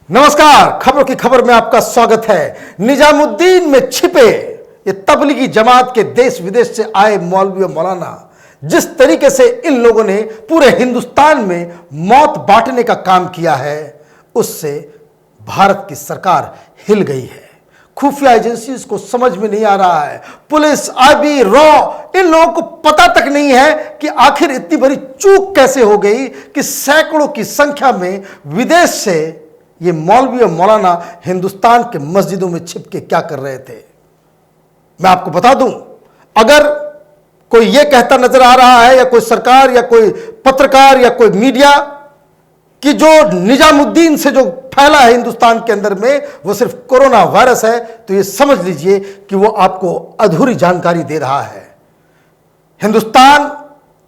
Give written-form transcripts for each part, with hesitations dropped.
नमस्कार, खबरों की खबर में आपका स्वागत है। निजामुद्दीन में छिपे ये तबलीगी जमात के देश विदेश से आए मौलवी और मौलाना, जिस तरीके से इन लोगों ने पूरे हिंदुस्तान में मौत बांटने का काम किया है, उससे भारत की सरकार हिल गई है। खुफिया एजेंसी को समझ में नहीं आ रहा है, पुलिस, आईबी, रॉ, इन लोगों को पता तक नहीं है कि आखिर इतनी बड़ी चूक कैसे हो गई कि सैकड़ों की संख्या में विदेश से ये मौलवी और मौलाना हिंदुस्तान के मस्जिदों में छिप के क्या कर रहे थे। मैं आपको बता दूं, अगर कोई ये कहता नजर आ रहा है, या कोई सरकार या कोई पत्रकार या कोई मीडिया, कि जो निजामुद्दीन से जो फैला है हिंदुस्तान के अंदर में वो सिर्फ कोरोना वायरस है, तो ये समझ लीजिए कि वो आपको अधूरी जानकारी दे रहा है। हिंदुस्तान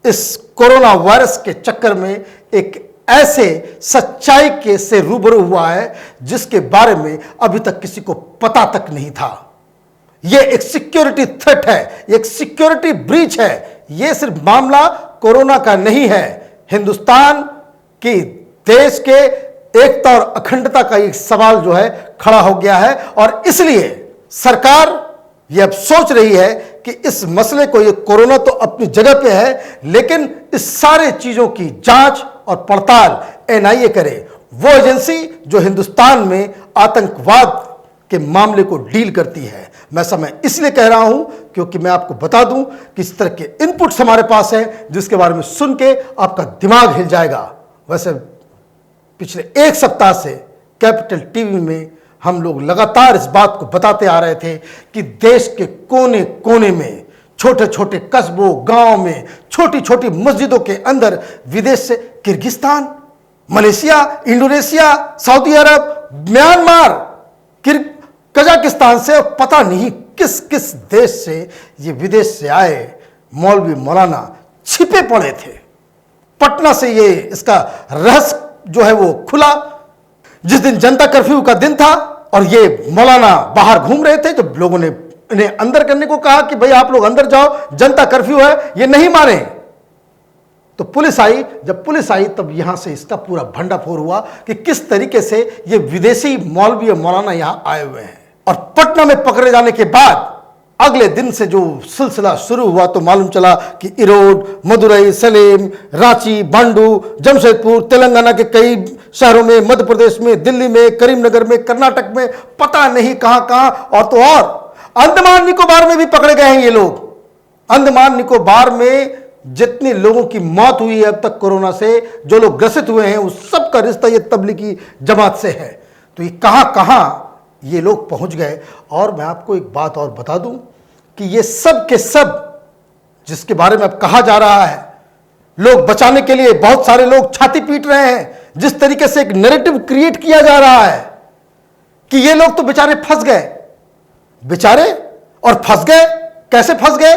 इस कोरोना वायरस के चक्कर में एक ऐसे सच्चाई के से रूबरू हुआ है जिसके बारे में अभी तक किसी को पता तक नहीं था। यह एक सिक्योरिटी थ्रेट है, एक सिक्योरिटी ब्रीच है। यह सिर्फ मामला कोरोना का नहीं है, हिंदुस्तान की देश के एकता और अखंडता का एक सवाल जो है खड़ा हो गया है। और इसलिए सरकार यह अब सोच रही है कि इस मसले को, ये कोरोना तो अपनी जगह पे है, लेकिन इस सारे चीजों की जांच और पड़ताल एनआईए करे, वो एजेंसी जो हिंदुस्तान में आतंकवाद के मामले को डील करती है। मैं समय इसलिए कह रहा हूं क्योंकि मैं आपको बता दूं कि इस तरह के इनपुट्स हमारे पास हैं जिसके बारे में सुन के आपका दिमाग हिल जाएगा। वैसे पिछले एक सप्ताह से कैपिटल टीवी में हम लोग लगातार इस बात को बताते आ रहे थे कि देश के कोने कोने में, छोटे छोटे कस्बों, गांव में, छोटी छोटी मस्जिदों के अंदर विदेश से किर्गिस्तान, मलेशिया, इंडोनेशिया, सऊदी अरब, म्यांमार, कजाकिस्तान से, पता नहीं किस किस देश से ये विदेश से आए मौलवी मौलाना छिपे पड़े थे। पटना से ये इसका रहस्य जो है वो खुला जिस दिन जनता कर्फ्यू का दिन था और ये मौलाना बाहर घूम रहे थे। जब लोगों ने इन्हें अंदर करने को कहा कि भाई आप लोग अंदर जाओ, जनता कर्फ्यू है, ये नहीं माने, तो पुलिस आई। जब पुलिस आई तब यहां से इसका पूरा भंडाफोड़ हुआ कि किस तरीके से ये विदेशी मौलवी और मौलाना यहां आए हुए हैं। और पटना में पकड़े जाने के बाद अगले दिन से जो सिलसिला शुरू हुआ तो मालूम चला कि इरोड, मदुरई, सलेम, रांची, बांडू, जमशेदपुर, तेलंगाना के कई शहरों में, मध्य प्रदेश में, दिल्ली में, करीमनगर में, कर्नाटक में, पता नहीं कहां कहां, और तो और अंडमान निकोबार में भी पकड़े गए हैं ये लोग। अंडमान निकोबार में जितने लोगों की मौत हुई है अब तक कोरोना से, जो लोग ग्रसित हुए हैं, उस सब का रिश्ता ये तबलीगी जमात से है। तो ये कहां कहां ये लोग पहुंच गए। और मैं आपको एक बात और बता दूं कि ये सब के सब जिसके बारे में अब कहा जा रहा है, लोग बचाने के लिए बहुत सारे लोग छाती पीट रहे हैं। जिस तरीके से एक नैरेटिव क्रिएट किया जा रहा है कि ये लोग तो बेचारे फंस गए, बेचारे और फंस गए, कैसे फंस गए,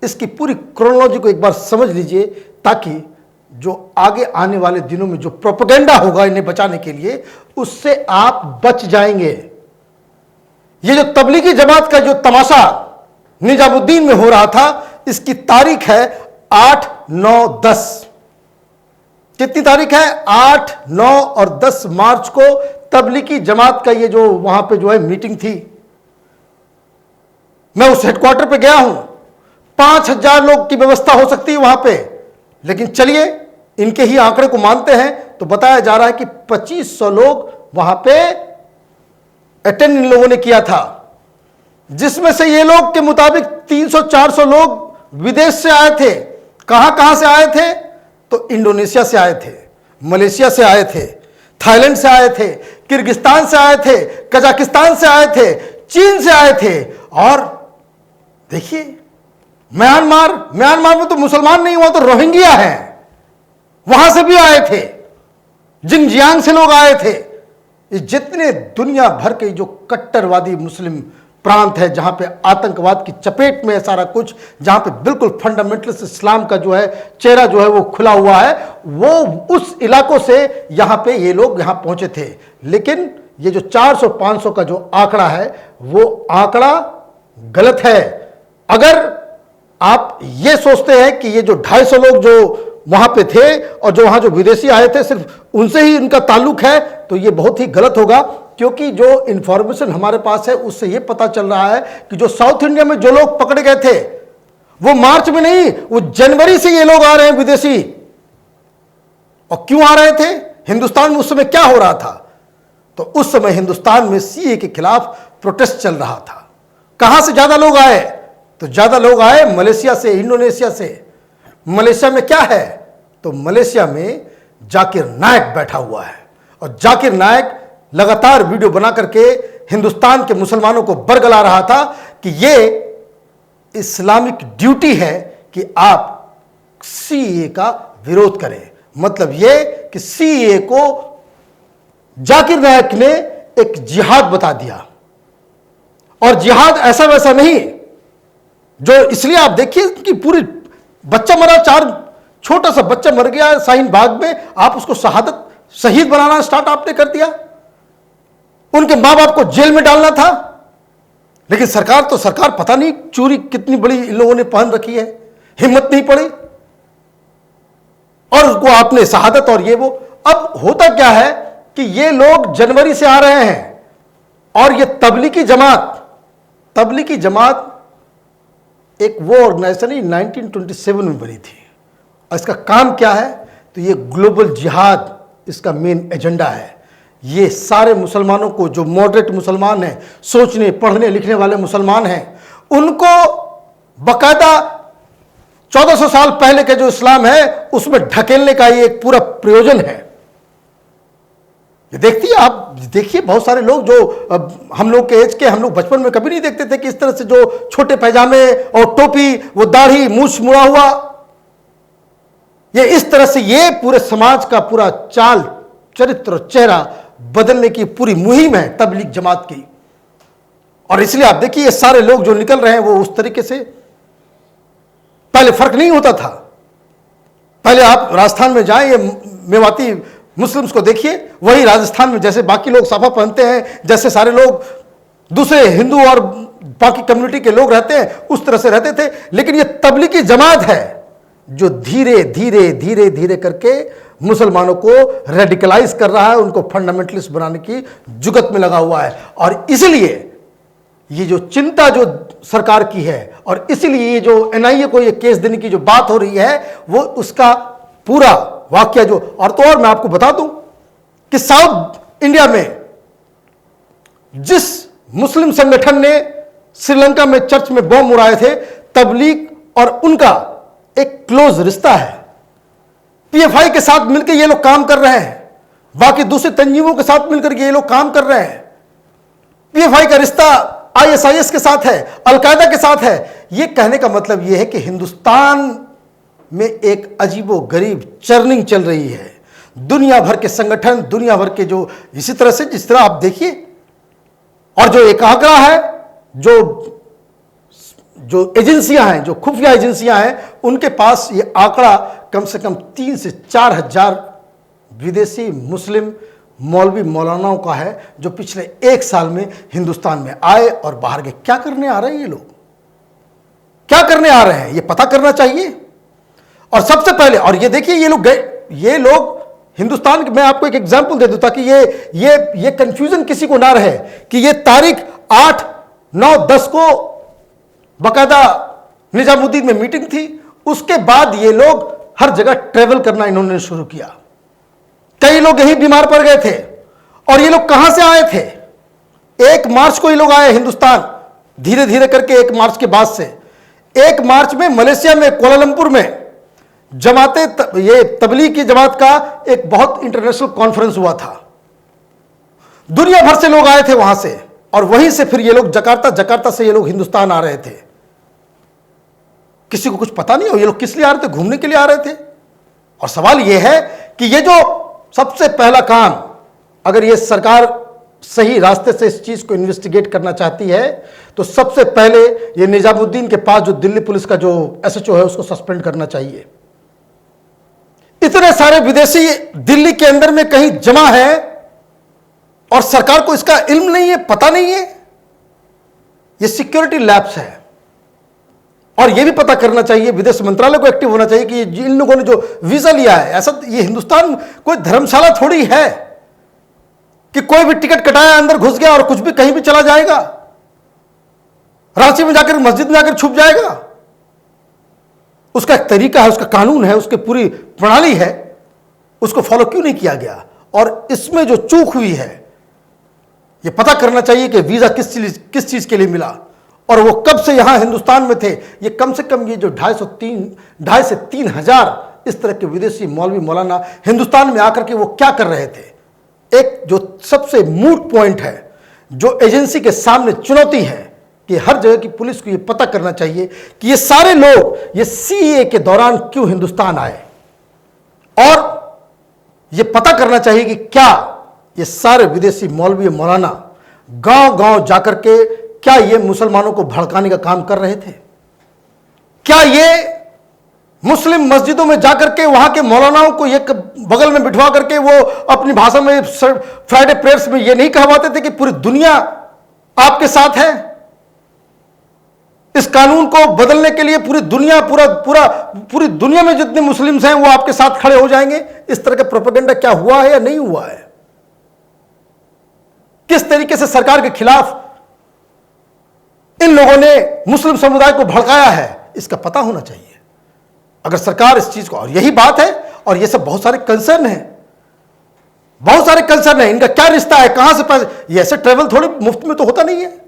इसकी पूरी क्रोनोलॉजी को एक बार समझ लीजिए, ताकि जो आगे आने वाले दिनों में जो प्रोपेगेंडा होगा इन्हें बचाने के लिए, उससे आप बच जाएंगे। ये जो तबलीगी जमात का जो तमाशा निजामुद्दीन में हो रहा था, इसकी तारीख है 8, 9, 10। कितनी तारीख है? 8, 9 और 10 मार्च को तबलीगी जमात का ये जो वहां पे जो है मीटिंग थी। मैं उस हेडक्वार्टर पे गया हूं, 5000 लोग की व्यवस्था हो सकती है वहां पे, लेकिन चलिए इनके ही आंकड़े को मानते हैं तो बताया जा रहा है कि 2500 लोग वहां पे अटेंड इन लोगों ने किया था, जिसमें से ये लोग के मुताबिक 300-400 लोग विदेश से आए थे। कहां कहां से आए थे? तो इंडोनेशिया से आए थे, मलेशिया से आए थे, थाईलैंड से आए थे, किर्गिस्तान से आए थे, कजाकिस्तान से आए थे, चीन से आए थे, और देखिए म्यांमार में तो मुसलमान नहीं हुआ, तो रोहिंग्या है, वहां से भी आए थे, जिंगजियांग से लोग आए थे। ये जितने दुनिया भर के जो कट्टरवादी मुस्लिम प्रांत है, जहां पे आतंकवाद की चपेट में है सारा कुछ, जहां पे बिल्कुल फंडामेंटलिस्ट इस्लाम का जो है चेहरा जो है वो खुला हुआ है, वो उस इलाकों से यहां पे ये लोग यहां पहुंचे थे। लेकिन ये जो 400-500 का जो आंकड़ा है, वो आंकड़ा गलत है। अगर आप ये सोचते हैं कि ये जो 250 लोग जो वहां पे थे और जो वहां जो विदेशी आए थे सिर्फ उनसे ही इनका ताल्लुक है, तो ये बहुत ही गलत होगा। क्योंकि जो इंफॉर्मेशन हमारे पास है उससे ये पता चल रहा है कि जो साउथ इंडिया में जो लोग पकड़े गए थे वो मार्च में नहीं, वो जनवरी से ये लोग आ रहे हैं विदेशी। और क्यों आ रहे थे? हिंदुस्तान में उस समय क्या हो रहा था? तो उस समय हिंदुस्तान में सीए के खिलाफ प्रोटेस्ट चल रहा था। कहां से ज्यादा लोग आए? तो ज्यादा लोग आए मलेशिया से, इंडोनेशिया से। मलेशिया में क्या है? तो मलेशिया में जाकिर नायक बैठा हुआ है और जाकिर नायक लगातार वीडियो बना करके हिंदुस्तान के मुसलमानों को बरगला रहा था कि यह इस्लामिक ड्यूटी है कि आप सीए का विरोध करें। मतलब यह कि सीए को जाकिर नायक ने एक जिहाद बता दिया। और जिहाद ऐसा वैसा नहीं, जो इसलिए आप देखिए कि पूरी बच्चा मरा, 4 छोटा सा बच्चा मर गया शाहीन बाग में, आप उसको शहीद बनाना स्टार्ट आपने कर दिया। उनके मां बाप को जेल में डालना था। लेकिन सरकार पता नहीं चूरी कितनी बड़ी इन लोगों ने पहन रखी है, हिम्मत नहीं पड़ी और उसको आपने शहादत और ये वो। अब होता क्या है कि ये लोग जनवरी से आ रहे हैं और ये तबलीगी जमात एक वो ऑर्गेनाइजेशन ही 1927 में बनी थी। और इसका काम क्या है? तो ये ग्लोबल जिहाद इसका मेन एजेंडा है। ये सारे मुसलमानों को, जो मॉडरेट मुसलमान हैं, सोचने पढ़ने लिखने वाले मुसलमान हैं, उनको बकायदा 1400 साल पहले के जो इस्लाम है उसमें ढकेलने का ये एक पूरा प्रयोजन है। देखिए बहुत सारे लोग जो हम लोग के एज के, हम लोग बचपन में कभी नहीं देखते थे कि इस तरह से जो छोटे पैजामे और टोपी, वो दाढ़ी, मूछ मुड़ा हुआ, ये इस तरह से ये पूरे समाज का पूरा चाल चरित्र और चेहरा बदलने की पूरी मुहिम है तबलीग जमात की। और इसलिए आप देखिए ये सारे लोग जो निकल रहे हैं वो उस तरीके से, पहले फर्क नहीं होता था। पहले आप राजस्थान में जाएं, ये मेवाती मुस्लिम्स को देखिए, वही राजस्थान में जैसे बाकी लोग साफा पहनते हैं, जैसे सारे लोग दूसरे हिंदू और बाकी कम्युनिटी के लोग रहते हैं उस तरह से रहते थे। लेकिन ये तबलीगी जमात है जो धीरे धीरे धीरे धीरे करके मुसलमानों को रेडिकलाइज कर रहा है, उनको फंडामेंटलिस्ट बनाने की जुगत में लगा हुआ है। और इसलिए ये जो चिंता जो सरकार की है और इसलिए ये जो एनआईए को ये केस देने की जो बात हो रही है, वो उसका पूरा वाक्य जो, और तो और मैं आपको बता दूं कि साउथ इंडिया में जिस मुस्लिम संगठन ने श्रीलंका में चर्च में बम उड़ाए थे, तबलीग और उनका एक क्लोज रिश्ता है। पीएफआई के साथ मिलकर ये लोग काम कर रहे हैं, बाकी दूसरे तंजीमों के साथ मिलकर ये लोग काम कर रहे हैं। पीएफआई का रिश्ता आईएसआईएस के साथ है, अलकायदा के साथ है। ये कहने का मतलब ये है कि हिंदुस्तान में एक अजीबो गरीब चर्निंग चल रही है। दुनिया भर के संगठन, दुनिया भर के जो, इसी तरह से जिस तरह आप देखिए, और जो एक आंकड़ा है, जो एजेंसियां हैं, जो खुफिया एजेंसियां हैं, उनके पास ये आंकड़ा कम से कम 3 से 4 हजार विदेशी मुस्लिम मौलवी मौलानाओं का है जो पिछले 1 साल में हिंदुस्तान में आए और बाहर गए। क्या करने आ रहे हैं ये लोग? क्या करने आ रहे हैं ये पता करना चाहिए। और सबसे पहले, और ये देखिए ये लोग गए, ये लोग हिंदुस्तान, मैं आपको एक एग्जांपल दे दूं ताकि ये कंफ्यूजन किसी को ना रहे कि ये तारीख 8, 9, 10 को बकायदा निजामुद्दीन में मीटिंग थी। उसके बाद ये लोग हर जगह ट्रेवल करना इन्होंने शुरू किया। कई लोग यहीं बीमार पड़ गए थे। और ये लोग कहां से आए थे? 1 मार्च को ये लोग आए हिंदुस्तान, धीरे धीरे करके 1 मार्च के बाद से। 1 मार्च में मलेशिया में कोलालंपुर में ये तबलीग की जमात का एक बहुत इंटरनेशनल कॉन्फ्रेंस हुआ था। दुनिया भर से लोग आए थे वहां से, और वहीं से फिर ये लोग जकार्ता से ये लोग हिंदुस्तान आ रहे थे। किसी को कुछ पता नहीं हो ये लोग किस लिए आ रहे थे, घूमने के लिए आ रहे थे। और सवाल ये है कि ये जो सबसे पहला काम, अगर ये सरकार सही रास्ते से इस चीज को इन्वेस्टिगेट करना चाहती है, तो सबसे पहले ये निजामुद्दीन के पास जो दिल्ली पुलिस का जो एसएचओ है उसको सस्पेंड करना चाहिए। इतने सारे विदेशी दिल्ली के अंदर में कहीं जमा है और सरकार को इसका इल्म नहीं है, पता नहीं है। ये सिक्योरिटी लैप्स है। और यह भी पता करना चाहिए, विदेश मंत्रालय को एक्टिव होना चाहिए कि इन लोगों ने जो वीजा लिया है, ऐसा ये हिंदुस्तान कोई धर्मशाला थोड़ी है कि कोई भी टिकट कटाया अंदर घुस गया और कुछ भी कहीं भी चला जाएगा, रांची में जाकर मस्जिद में जाकर छुप जाएगा। उसका एक तरीका है, उसका कानून है, उसकी पूरी प्रणाली है, उसको फॉलो क्यों नहीं किया गया? और इसमें जो चूक हुई है, यह पता करना चाहिए कि वीजा किस चीज के लिए मिला और वो कब से यहां हिंदुस्तान में थे। ये कम से कम ये जो 2.5 से 3 हजार इस तरह के विदेशी मौलवी मौलाना हिंदुस्तान में आकर के वो क्या कर रहे थे। एक जो सबसे मूट पॉइंट है, जो एजेंसी के सामने चुनौती है कि हर जगह की पुलिस को ये पता करना चाहिए कि ये सारे लोग ये सीए के दौरान क्यों हिंदुस्तान आए, और ये पता करना चाहिए कि क्या ये सारे विदेशी मौलवी मौलाना गांव गांव जाकर के क्या ये मुसलमानों को भड़काने का काम कर रहे थे? क्या ये मुस्लिम मस्जिदों में जाकर के वहां के मौलानाओं को एक बगल में बिठवा करके वो अपनी भाषा में फ्राइडे प्रेयर्स में ये नहीं कहवाते थे कि पूरी दुनिया आपके साथ है, इस कानून को बदलने के लिए पूरी दुनिया में जितने मुस्लिम्स हैं वो आपके साथ खड़े हो जाएंगे? इस तरह का प्रोपेगेंडा क्या हुआ है या नहीं हुआ है? किस तरीके से सरकार के खिलाफ इन लोगों ने मुस्लिम समुदाय को भड़काया है, इसका पता होना चाहिए। अगर सरकार इस चीज को, और यही बात है, और ये सब बहुत सारे कंसर्न है, बहुत सारे कंसर्न है, इनका क्या रिश्ता है, कहां से पैसे, ये ऐसे ट्रेवल थोड़ी मुफ्त में तो होता नहीं है।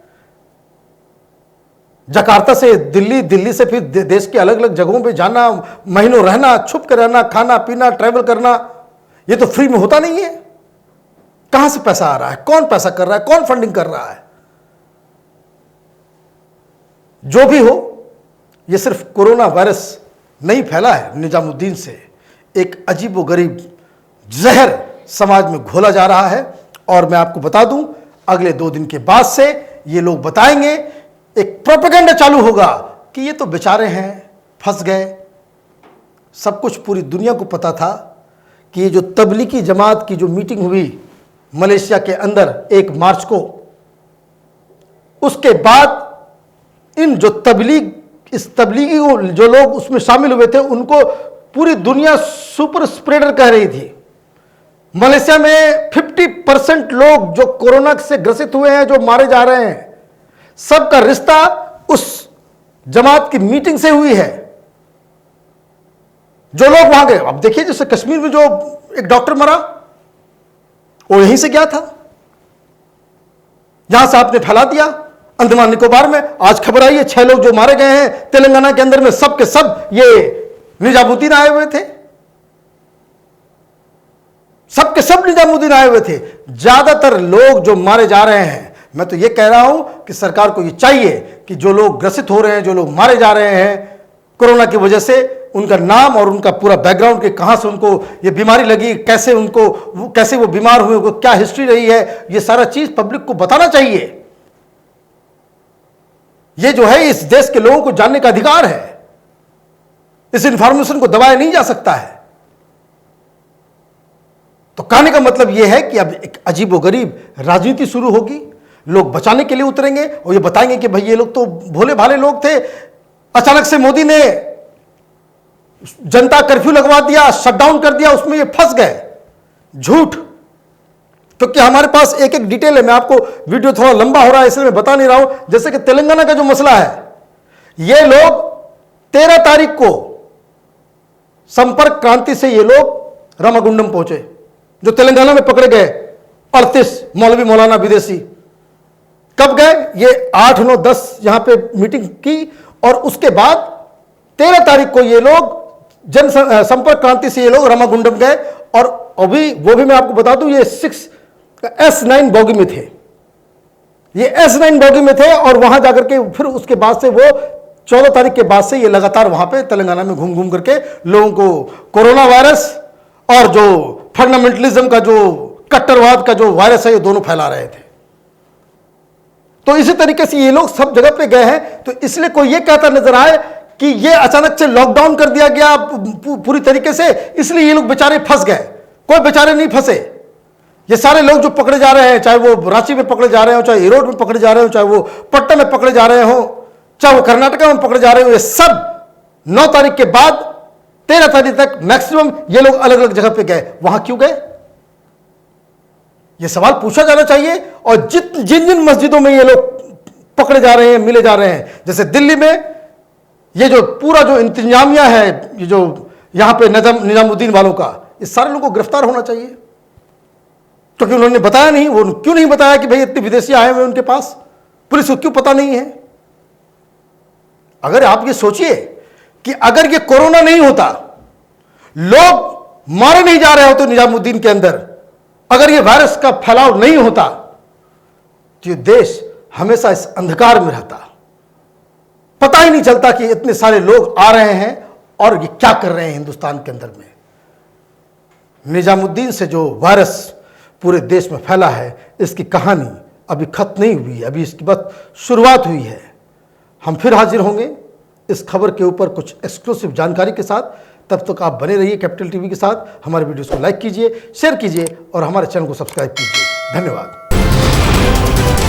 जकार्ता से दिल्ली, दिल्ली से फिर देश के अलग अलग जगहों पे जाना, महीनों रहना, छुप कर रहना, खाना पीना, ट्रैवल करना, ये तो फ्री में होता नहीं है। कहां से पैसा आ रहा है, कौन पैसा कर रहा है, कौन फंडिंग कर रहा है? जो भी हो, यह सिर्फ कोरोना वायरस नहीं फैला है, निजामुद्दीन से एक अजीबोगरीब जहर समाज में घोला जा रहा है। और मैं आपको बता दूं, अगले 2 दिन के बाद से ये लोग बताएंगे, एक प्रोपेगेंडा चालू होगा कि ये तो बेचारे हैं, फंस गए। सब कुछ पूरी दुनिया को पता था कि ये जो तबलीगी जमात की जो मीटिंग हुई मलेशिया के अंदर 1 मार्च को, उसके बाद इन जो इस तबलीगी को जो लोग उसमें शामिल हुए थे, उनको पूरी दुनिया सुपर स्प्रेडर कह रही थी। मलेशिया में 50% लोग जो कोरोना से ग्रसित हुए हैं, जो मारे जा रहे हैं, सबका रिश्ता उस जमात की मीटिंग से हुई है। जो लोग वहां गए, अब देखिए जैसे कश्मीर में जो एक डॉक्टर मरा, वो यहीं से गया था, यहां से आपने फैला दिया। अंडमान निकोबार में आज खबर आई है 6 लोग जो मारे गए हैं तेलंगाना के अंदर में, सब के सब ये निजामुद्दीन आए हुए थे, सब के सब निजामुद्दीन आए हुए थे। ज्यादातर लोग जो मारे जा रहे हैं, मैं तो ये कह रहा हूं कि सरकार को ये चाहिए कि जो लोग ग्रसित हो रहे हैं, जो लोग मारे जा रहे हैं कोरोना की वजह से, उनका नाम और उनका पूरा बैकग्राउंड कि कहां से उनको ये बीमारी लगी, कैसे वो बीमार हुए, उनको क्या हिस्ट्री रही है, ये सारा चीज पब्लिक को बताना चाहिए। ये जो है इस देश के लोगों को जानने का अधिकार है, इस इंफॉर्मेशन को दबाया नहीं जा सकता है। तो कहने का मतलब यह है कि अब एक अजीबोगरीब राजनीति शुरू होगी, लोग बचाने के लिए उतरेंगे और ये बताएंगे कि भाई ये लोग तो भोले भाले लोग थे, अचानक से मोदी ने जनता कर्फ्यू लगवा दिया, शटडाउन कर दिया, उसमें ये फंस गए। झूठ। क्योंकि हमारे पास एक एक डिटेल है, मैं आपको वीडियो थोड़ा लंबा हो रहा है इसलिए मैं बता नहीं रहा हूं। जैसे कि तेलंगाना का जो मसला है, ये लोग 13 तारीख को संपर्क क्रांति से ये लोग रामागुंडम पहुंचे, जो तेलंगाना में पकड़े गए 38 मौलवी मौलाना विदेशी। कब गए? ये 8, 9, 10 यहां पे मीटिंग की और उसके बाद 13 तारीख को ये लोग जन संपर्क क्रांति से ये लोग रामागुंडम गए। और अभी वो भी मैं आपको बता दूं, ये S9 बोगी में थे, ये S9 बोगी में थे और वहां जाकर के फिर उसके बाद से वो 14 तारीख के बाद से ये लगातार वहां पे तेलंगाना में घूम घूम करके लोगों को कोरोना वायरस और जो फंडामेंटलिज्म का जो कट्टरवाद का जो वायरस है, ये दोनों फैला रहे थे। तो इसी तरीके से ये लोग सब जगह पे गए हैं। तो इसलिए कोई ये कहता नजर आए कि ये अचानक से लॉकडाउन कर दिया गया पूरी तरीके से, इसलिए ये लोग बेचारे फंस गए। कोई बेचारे नहीं फंसे। ये सारे लोग जो पकड़े जा रहे हैं, चाहे वो रांची में पकड़े जा रहे हो, चाहे इरोड में पकड़े जा रहे हो, चाहे वो पटना में पकड़े जा रहे हो, चाहे वो कर्नाटका में पकड़े जा रहे हो, ये सब 9 तारीख के बाद 13 तारीख तक मैक्सिमम ये लोग अलग अलग जगह पे गए। वहां क्यों गए, ये सवाल पूछा जाना चाहिए। और जिन जिन मस्जिदों में ये लोग पकड़े जा रहे हैं, मिले जा रहे हैं, जैसे दिल्ली में ये जो पूरा जो इंतजामिया है, ये जो यहां पे निजामुद्दीन वालों का, इस सारे लोगों को गिरफ्तार होना चाहिए, क्योंकि उन्होंने बताया नहीं। वो क्यों नहीं बताया कि भाई इतने विदेशी आए हुए उनके पास, पुलिस को क्यों पता नहीं है। अगर आप ये सोचिए कि अगर ये कोरोना नहीं होता, लोग मारे नहीं जा रहे होते निजामुद्दीन के अंदर, अगर ये वायरस का फैलाव नहीं होता, तो ये देश हमेशा इस अंधकार में रहता, पता ही नहीं चलता कि इतने सारे लोग आ रहे हैं और ये क्या कर रहे हैं हिंदुस्तान के अंदर में। निजामुद्दीन से जो वायरस पूरे देश में फैला है, इसकी कहानी अभी खत्म नहीं हुई है, अभी इसकी बस शुरुआत हुई है। हम फिर हाजिर होंगे इस खबर के ऊपर कुछ एक्सक्लूसिव जानकारी के साथ। तब तक आप बने रहिए कैपिटल टीवी के साथ। हमारे वीडियोस को लाइक कीजिए, शेयर कीजिए और हमारे चैनल को सब्सक्राइब कीजिए। धन्यवाद।